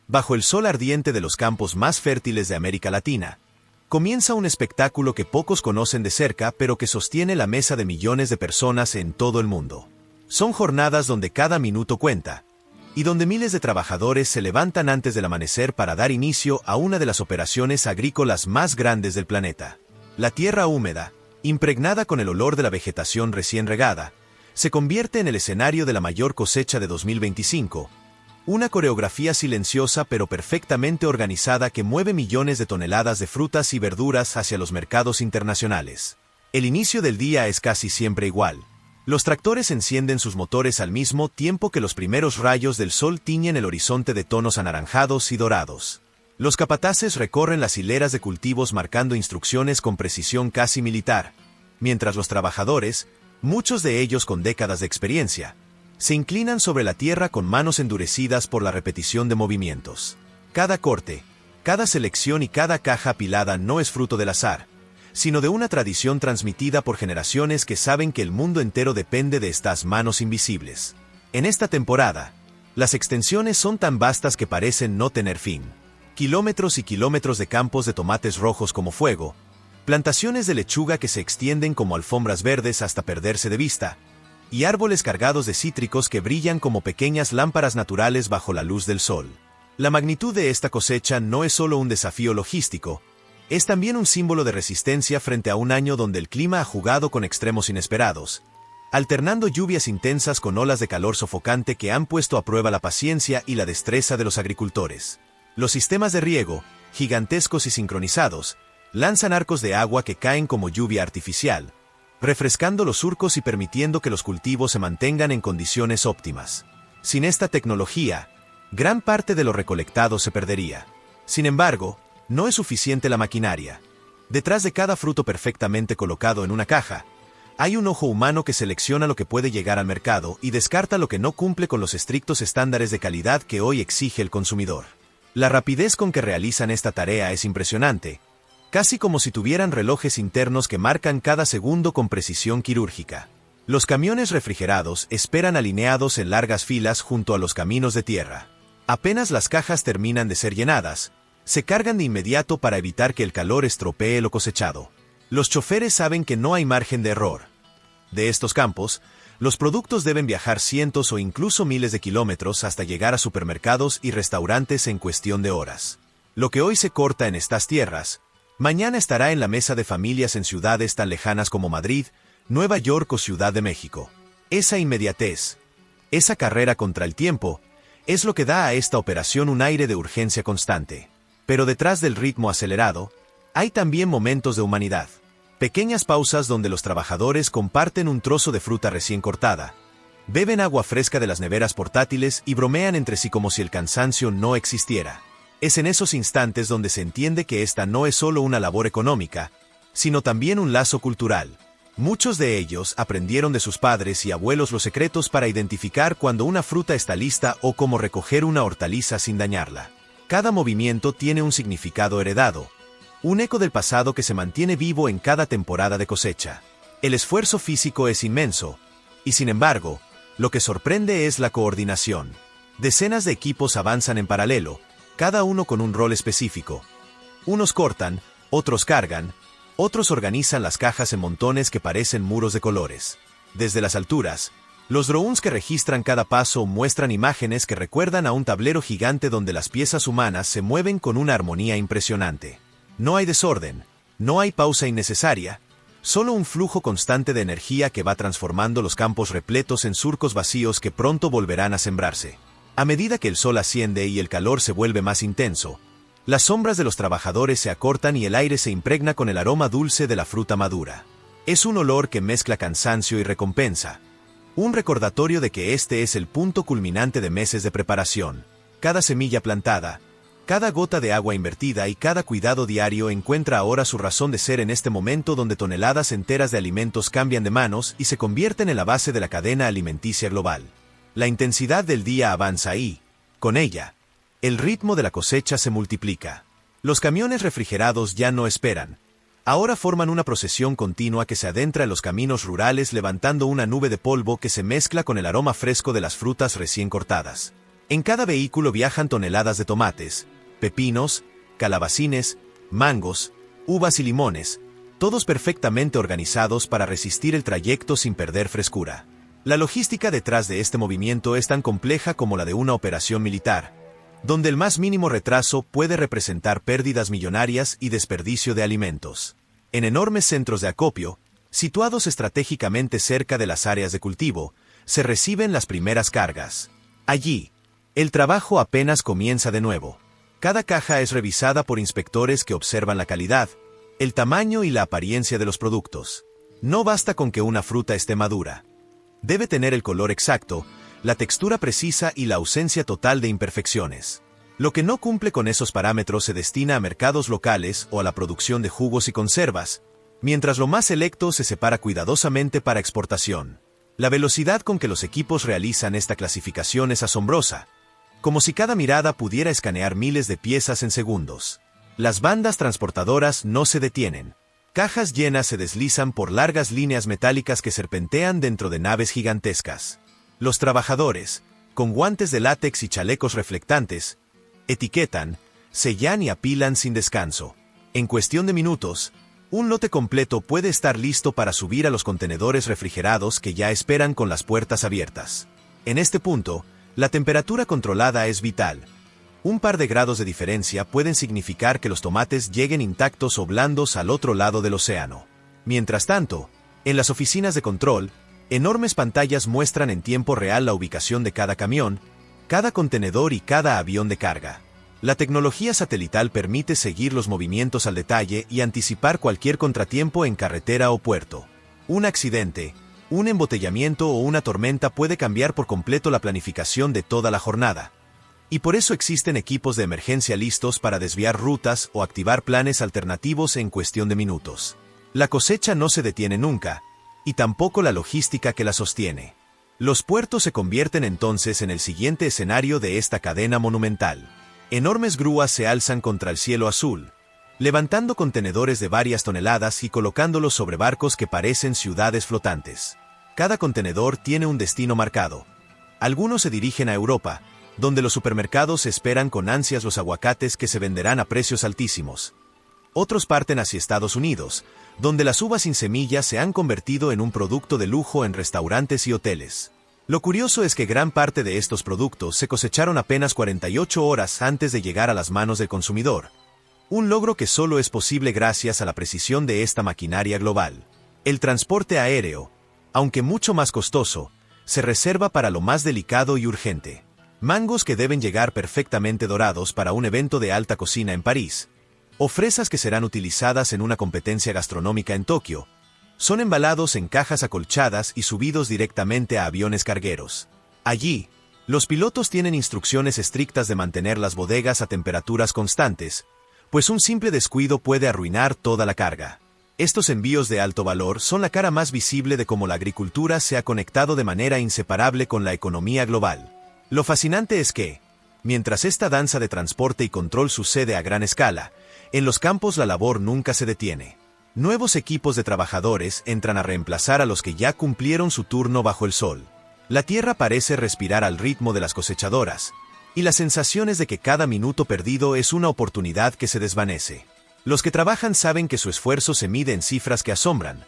Bajo el sol ardiente de los campos más fértiles de América Latina, comienza un espectáculo que pocos conocen de cerca pero que sostiene la mesa de millones de personas en todo el mundo. Son jornadas donde cada minuto cuenta, y donde miles de trabajadores se levantan antes del amanecer para dar inicio a una de las operaciones agrícolas más grandes del planeta. La tierra húmeda, impregnada con el olor de la vegetación recién regada, se convierte en el escenario de la mayor cosecha de 2025, una coreografía silenciosa pero perfectamente organizada que mueve millones de toneladas de frutas y verduras hacia los mercados internacionales. El inicio del día es casi siempre igual. Los tractores encienden sus motores al mismo tiempo que los primeros rayos del sol tiñen el horizonte de tonos anaranjados y dorados. Los capataces recorren las hileras de cultivos marcando instrucciones con precisión casi militar, mientras los trabajadores, muchos de ellos con décadas de experiencia, se inclinan sobre la tierra con manos endurecidas por la repetición de movimientos. Cada corte, cada selección y cada caja apilada no es fruto del azar, sino de una tradición transmitida por generaciones que saben que el mundo entero depende de estas manos invisibles. En esta temporada, las extensiones son tan vastas que parecen no tener fin. Kilómetros y kilómetros de campos de tomates rojos como fuego, plantaciones de lechuga que se extienden como alfombras verdes hasta perderse de vista, y árboles cargados de cítricos que brillan como pequeñas lámparas naturales bajo la luz del sol. La magnitud de esta cosecha no es solo un desafío logístico, es también un símbolo de resistencia frente a un año donde el clima ha jugado con extremos inesperados, alternando lluvias intensas con olas de calor sofocante que han puesto a prueba la paciencia y la destreza de los agricultores. Los sistemas de riego, gigantescos y sincronizados, lanzan arcos de agua que caen como lluvia artificial, refrescando los surcos y permitiendo que los cultivos se mantengan en condiciones óptimas. Sin esta tecnología, gran parte de lo recolectado se perdería. Sin embargo, no es suficiente la maquinaria. Detrás de cada fruto perfectamente colocado en una caja, hay un ojo humano que selecciona lo que puede llegar al mercado y descarta lo que no cumple con los estrictos estándares de calidad que hoy exige el consumidor. La rapidez con que realizan esta tarea es impresionante, casi como si tuvieran relojes internos que marcan cada segundo con precisión quirúrgica. Los camiones refrigerados esperan alineados en largas filas junto a los caminos de tierra. Apenas las cajas terminan de ser llenadas, se cargan de inmediato para evitar que el calor estropee lo cosechado. Los choferes saben que no hay margen de error. De estos campos, los productos deben viajar cientos o incluso miles de kilómetros hasta llegar a supermercados y restaurantes en cuestión de horas. Lo que hoy se corta en estas tierras, mañana estará en la mesa de familias en ciudades tan lejanas como Madrid, Nueva York o Ciudad de México. Esa inmediatez, esa carrera contra el tiempo, es lo que da a esta operación un aire de urgencia constante. Pero detrás del ritmo acelerado, hay también momentos de humanidad. Pequeñas pausas donde los trabajadores comparten un trozo de fruta recién cortada, beben agua fresca de las neveras portátiles y bromean entre sí como si el cansancio no existiera. Es en esos instantes donde se entiende que esta no es solo una labor económica, sino también un lazo cultural. Muchos de ellos aprendieron de sus padres y abuelos los secretos para identificar cuando una fruta está lista o cómo recoger una hortaliza sin dañarla. Cada movimiento tiene un significado heredado, un eco del pasado que se mantiene vivo en cada temporada de cosecha. El esfuerzo físico es inmenso, y sin embargo, lo que sorprende es la coordinación. Decenas de equipos avanzan en paralelo, cada uno con un rol específico. Unos cortan, otros cargan, otros organizan las cajas en montones que parecen muros de colores. Desde las alturas, los drones que registran cada paso muestran imágenes que recuerdan a un tablero gigante donde las piezas humanas se mueven con una armonía impresionante. No hay desorden, no hay pausa innecesaria, solo un flujo constante de energía que va transformando los campos repletos en surcos vacíos que pronto volverán a sembrarse. A medida que el sol asciende y el calor se vuelve más intenso, las sombras de los trabajadores se acortan y el aire se impregna con el aroma dulce de la fruta madura. Es un olor que mezcla cansancio y recompensa, un recordatorio de que este es el punto culminante de meses de preparación. Cada semilla plantada, cada gota de agua invertida y cada cuidado diario encuentra ahora su razón de ser en este momento donde toneladas enteras de alimentos cambian de manos y se convierten en la base de la cadena alimenticia global. La intensidad del día avanza y, con ella, el ritmo de la cosecha se multiplica. Los camiones refrigerados ya no esperan. Ahora forman una procesión continua que se adentra en los caminos rurales levantando una nube de polvo que se mezcla con el aroma fresco de las frutas recién cortadas. En cada vehículo viajan toneladas de tomates, pepinos, calabacines, mangos, uvas y limones, todos perfectamente organizados para resistir el trayecto sin perder frescura. La logística detrás de este movimiento es tan compleja como la de una operación militar, donde el más mínimo retraso puede representar pérdidas millonarias y desperdicio de alimentos. En enormes centros de acopio, situados estratégicamente cerca de las áreas de cultivo, se reciben las primeras cargas. Allí, el trabajo apenas comienza de nuevo. Cada caja es revisada por inspectores que observan la calidad, el tamaño y la apariencia de los productos. No basta con que una fruta esté madura. Debe tener el color exacto, la textura precisa y la ausencia total de imperfecciones. Lo que no cumple con esos parámetros se destina a mercados locales o a la producción de jugos y conservas, mientras lo más selecto se separa cuidadosamente para exportación. La velocidad con que los equipos realizan esta clasificación es asombrosa, como si cada mirada pudiera escanear miles de piezas en segundos. Las bandas transportadoras no se detienen. Cajas llenas se deslizan por largas líneas metálicas que serpentean dentro de naves gigantescas. Los trabajadores, con guantes de látex y chalecos reflectantes, etiquetan, sellan y apilan sin descanso. En cuestión de minutos, un lote completo puede estar listo para subir a los contenedores refrigerados que ya esperan con las puertas abiertas. En este punto, la temperatura controlada es vital. Un par de grados de diferencia pueden significar que los tomates lleguen intactos o blandos al otro lado del océano. Mientras tanto, en las oficinas de control, enormes pantallas muestran en tiempo real la ubicación de cada camión, cada contenedor y cada avión de carga. La tecnología satelital permite seguir los movimientos al detalle y anticipar cualquier contratiempo en carretera o puerto. Un accidente, un embotellamiento o una tormenta puede cambiar por completo la planificación de toda la jornada. Y por eso existen equipos de emergencia listos para desviar rutas o activar planes alternativos en cuestión de minutos. La cosecha no se detiene nunca, y tampoco la logística que la sostiene. Los puertos se convierten entonces en el siguiente escenario de esta cadena monumental. Enormes grúas se alzan contra el cielo azul, levantando contenedores de varias toneladas y colocándolos sobre barcos que parecen ciudades flotantes. Cada contenedor tiene un destino marcado. Algunos se dirigen a Europa, donde los supermercados esperan con ansias los aguacates que se venderán a precios altísimos. Otros parten hacia Estados Unidos, donde las uvas sin semillas se han convertido en un producto de lujo en restaurantes y hoteles. Lo curioso es que gran parte de estos productos se cosecharon apenas 48 horas antes de llegar a las manos del consumidor. Un logro que solo es posible gracias a la precisión de esta maquinaria global. El transporte aéreo, aunque mucho más costoso, se reserva para lo más delicado y urgente. Mangos que deben llegar perfectamente dorados para un evento de alta cocina en París, o fresas que serán utilizadas en una competencia gastronómica en Tokio, son embalados en cajas acolchadas y subidos directamente a aviones cargueros. Allí, los pilotos tienen instrucciones estrictas de mantener las bodegas a temperaturas constantes, pues un simple descuido puede arruinar toda la carga. Estos envíos de alto valor son la cara más visible de cómo la agricultura se ha conectado de manera inseparable con la economía global. Lo fascinante es que, mientras esta danza de transporte y control sucede a gran escala, en los campos la labor nunca se detiene. Nuevos equipos de trabajadores entran a reemplazar a los que ya cumplieron su turno bajo el sol. La tierra parece respirar al ritmo de las cosechadoras, y la sensación es de que cada minuto perdido es una oportunidad que se desvanece. Los que trabajan saben que su esfuerzo se mide en cifras que asombran.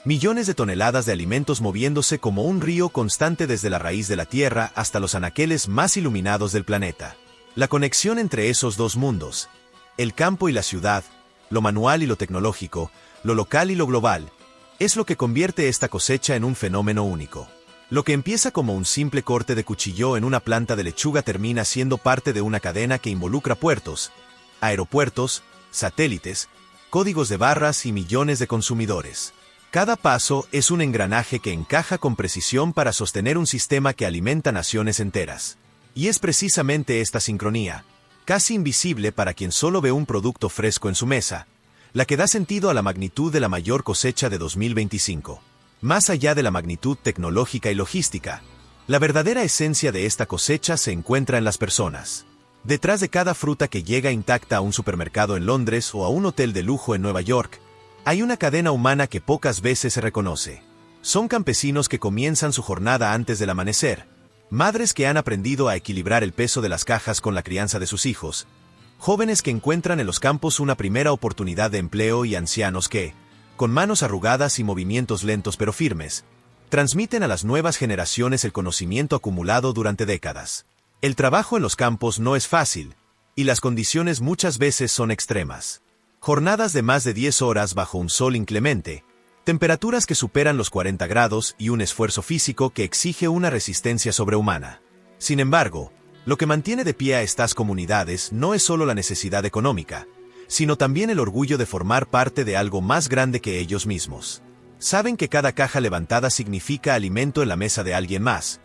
Millones de toneladas de alimentos moviéndose como un río constante desde la raíz de la Tierra hasta los anaqueles más iluminados del planeta. La conexión entre esos dos mundos, el campo y la ciudad, lo manual y lo tecnológico, lo local y lo global, es lo que convierte esta cosecha en un fenómeno único. Lo que empieza como un simple corte de cuchillo en una planta de lechuga termina siendo parte de una cadena que involucra puertos, aeropuertos, satélites, códigos de barras y millones de consumidores. Cada paso es un engranaje que encaja con precisión para sostener un sistema que alimenta naciones enteras. Y es precisamente esta sincronía, casi invisible para quien solo ve un producto fresco en su mesa, la que da sentido a la magnitud de la mayor cosecha de 2025. Más allá de la magnitud tecnológica y logística, la verdadera esencia de esta cosecha se encuentra en las personas. Detrás de cada fruta que llega intacta a un supermercado en Londres o a un hotel de lujo en Nueva York, hay una cadena humana que pocas veces se reconoce. Son campesinos que comienzan su jornada antes del amanecer, madres que han aprendido a equilibrar el peso de las cajas con la crianza de sus hijos, jóvenes que encuentran en los campos una primera oportunidad de empleo y ancianos que, con manos arrugadas y movimientos lentos pero firmes, transmiten a las nuevas generaciones el conocimiento acumulado durante décadas. El trabajo en los campos no es fácil, y las condiciones muchas veces son extremas. Jornadas de más de 10 horas bajo un sol inclemente, temperaturas que superan los 40 grados y un esfuerzo físico que exige una resistencia sobrehumana. Sin embargo, lo que mantiene de pie a estas comunidades no es solo la necesidad económica, sino también el orgullo de formar parte de algo más grande que ellos mismos. Saben que cada caja levantada significa alimento en la mesa de alguien más,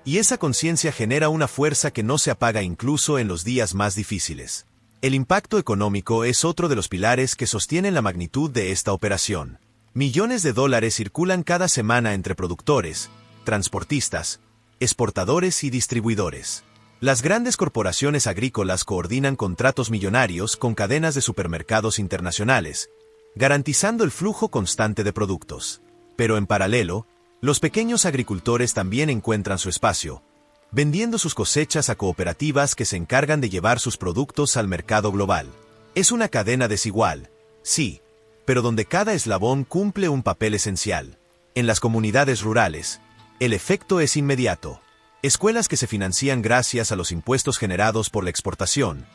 y esa conciencia genera una fuerza que no se apaga incluso en los días más difíciles. El impacto económico es otro de los pilares que sostienen la magnitud de esta operación. Millones de dólares circulan cada semana entre productores, transportistas, exportadores y distribuidores. Las grandes corporaciones agrícolas coordinan contratos millonarios con cadenas de supermercados internacionales, garantizando el flujo constante de productos. Pero en paralelo, los pequeños agricultores también encuentran su espacio, vendiendo sus cosechas a cooperativas que se encargan de llevar sus productos al mercado global. Es una cadena desigual, sí, pero donde cada eslabón cumple un papel esencial. En las comunidades rurales, el efecto es inmediato. Escuelas que se financian gracias a los impuestos generados por la exportación,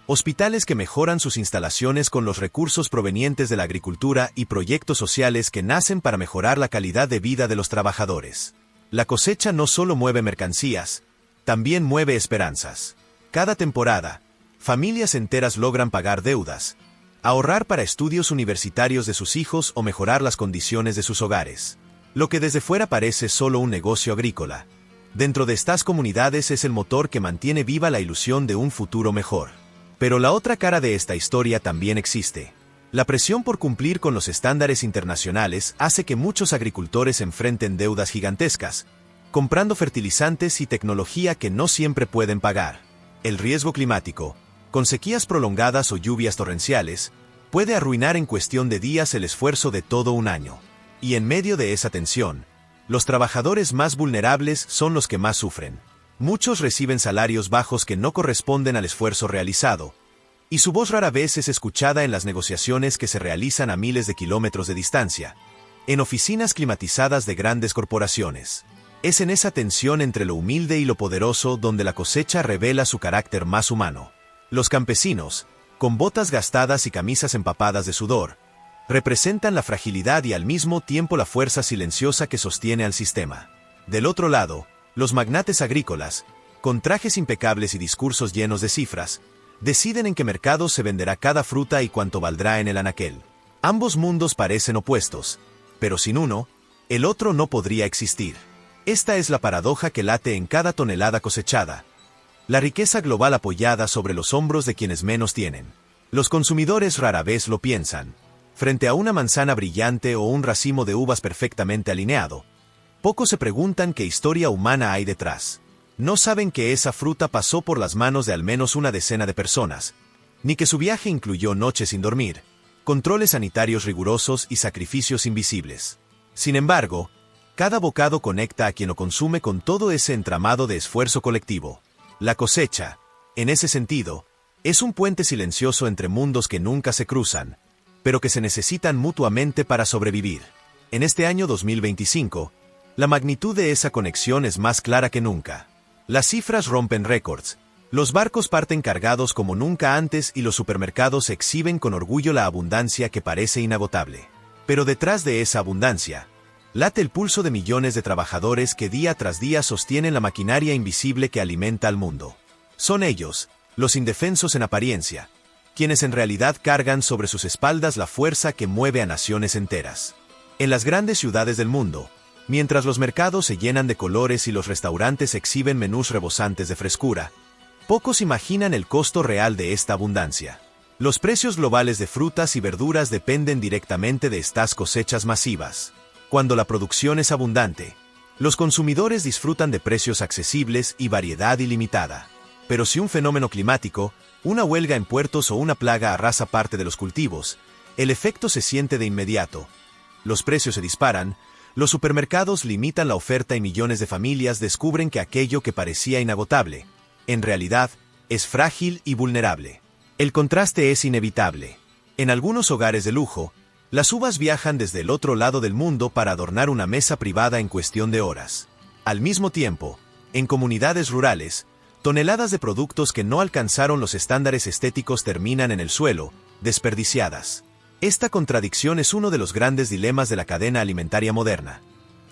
hospitales que mejoran sus instalaciones con los recursos provenientes de la agricultura y proyectos sociales que nacen para mejorar la calidad de vida de los trabajadores. La cosecha no solo mueve mercancías, también mueve esperanzas. Cada temporada, familias enteras logran pagar deudas, ahorrar para estudios universitarios de sus hijos o mejorar las condiciones de sus hogares. Lo que desde fuera parece solo un negocio agrícola, dentro de estas comunidades es el motor que mantiene viva la ilusión de un futuro mejor. Pero la otra cara de esta historia también existe. La presión por cumplir con los estándares internacionales hace que muchos agricultores enfrenten deudas gigantescas, comprando fertilizantes y tecnología que no siempre pueden pagar. El riesgo climático, con sequías prolongadas o lluvias torrenciales, puede arruinar en cuestión de días el esfuerzo de todo un año. Y en medio de esa tensión, los trabajadores más vulnerables son los que más sufren. Muchos reciben salarios bajos que no corresponden al esfuerzo realizado, y su voz rara vez es escuchada en las negociaciones que se realizan a miles de kilómetros de distancia, en oficinas climatizadas de grandes corporaciones. Es en esa tensión entre lo humilde y lo poderoso donde la cosecha revela su carácter más humano. Los campesinos, con botas gastadas y camisas empapadas de sudor, representan la fragilidad y al mismo tiempo la fuerza silenciosa que sostiene al sistema. Del otro lado, los magnates agrícolas, con trajes impecables y discursos llenos de cifras, deciden en qué mercados se venderá cada fruta y cuánto valdrá en el anaquel. Ambos mundos parecen opuestos, pero sin uno, el otro no podría existir. Esta es la paradoja que late en cada tonelada cosechada. La riqueza global apoyada sobre los hombros de quienes menos tienen. Los consumidores rara vez lo piensan. Frente a una manzana brillante o un racimo de uvas perfectamente alineado, pocos se preguntan qué historia humana hay detrás. No saben que esa fruta pasó por las manos de al menos una decena de personas, ni que su viaje incluyó noches sin dormir, controles sanitarios rigurosos y sacrificios invisibles. Sin embargo, cada bocado conecta a quien lo consume con todo ese entramado de esfuerzo colectivo. La cosecha, en ese sentido, es un puente silencioso entre mundos que nunca se cruzan, pero que se necesitan mutuamente para sobrevivir. En este año 2025, la magnitud de esa conexión es más clara que nunca. Las cifras rompen récords, los barcos parten cargados como nunca antes y los supermercados exhiben con orgullo la abundancia que parece inagotable. Pero detrás de esa abundancia, late el pulso de millones de trabajadores que día tras día sostienen la maquinaria invisible que alimenta al mundo. Son ellos, los indefensos en apariencia, quienes en realidad cargan sobre sus espaldas la fuerza que mueve a naciones enteras. En las grandes ciudades del mundo, mientras los mercados se llenan de colores y los restaurantes exhiben menús rebosantes de frescura, pocos imaginan el costo real de esta abundancia. Los precios globales de frutas y verduras dependen directamente de estas cosechas masivas. Cuando la producción es abundante, los consumidores disfrutan de precios accesibles y variedad ilimitada. Pero si un fenómeno climático, una huelga en puertos o una plaga arrasa parte de los cultivos, el efecto se siente de inmediato. Los precios se disparan, Los supermercados limitan la oferta y millones de familias descubren que aquello que parecía inagotable, en realidad, es frágil y vulnerable. El contraste es inevitable. En algunos hogares de lujo, las uvas viajan desde el otro lado del mundo para adornar una mesa privada en cuestión de horas. Al mismo tiempo, en comunidades rurales, toneladas de productos que no alcanzaron los estándares estéticos terminan en el suelo, desperdiciadas. Esta contradicción es uno de los grandes dilemas de la cadena alimentaria moderna.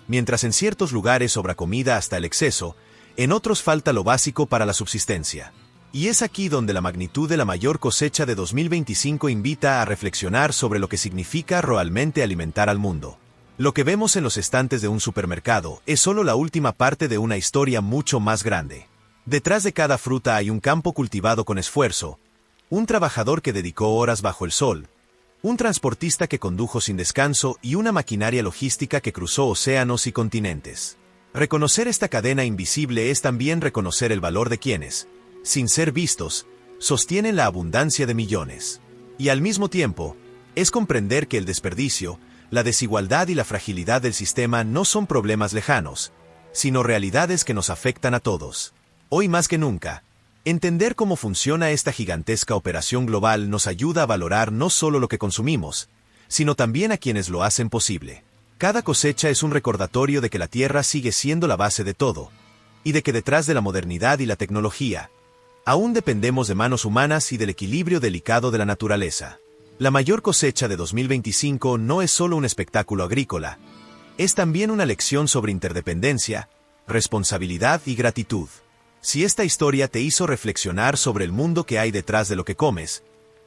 Mientras en ciertos lugares sobra comida hasta el exceso, en otros falta lo básico para la subsistencia. Y es aquí donde la magnitud de la mayor cosecha de 2025 invita a reflexionar sobre lo que significa realmente alimentar al mundo. Lo que vemos en los estantes de un supermercado es solo la última parte de una historia mucho más grande. Detrás de cada fruta hay un campo cultivado con esfuerzo, un trabajador que dedicó horas bajo el sol, un transportista que condujo sin descanso y una maquinaria logística que cruzó océanos y continentes. Reconocer esta cadena invisible es también reconocer el valor de quienes, sin ser vistos, sostienen la abundancia de millones. Y al mismo tiempo, es comprender que el desperdicio, la desigualdad y la fragilidad del sistema no son problemas lejanos, sino realidades que nos afectan a todos. Hoy más que nunca, entender cómo funciona esta gigantesca operación global nos ayuda a valorar no solo lo que consumimos, sino también a quienes lo hacen posible. Cada cosecha es un recordatorio de que la tierra sigue siendo la base de todo, y de que detrás de la modernidad y la tecnología, aún dependemos de manos humanas y del equilibrio delicado de la naturaleza. La mayor cosecha de 2025 no es solo un espectáculo agrícola, es también una lección sobre interdependencia, responsabilidad y gratitud. Si esta historia te hizo reflexionar sobre el mundo que hay detrás de lo que comes,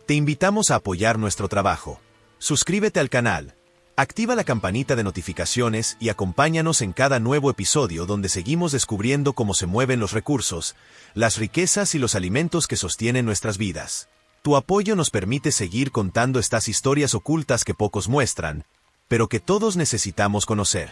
te invitamos a apoyar nuestro trabajo. Suscríbete al canal, activa la campanita de notificaciones y acompáñanos en cada nuevo episodio donde seguimos descubriendo cómo se mueven los recursos, las riquezas y los alimentos que sostienen nuestras vidas. Tu apoyo nos permite seguir contando estas historias ocultas que pocos muestran, pero que todos necesitamos conocer.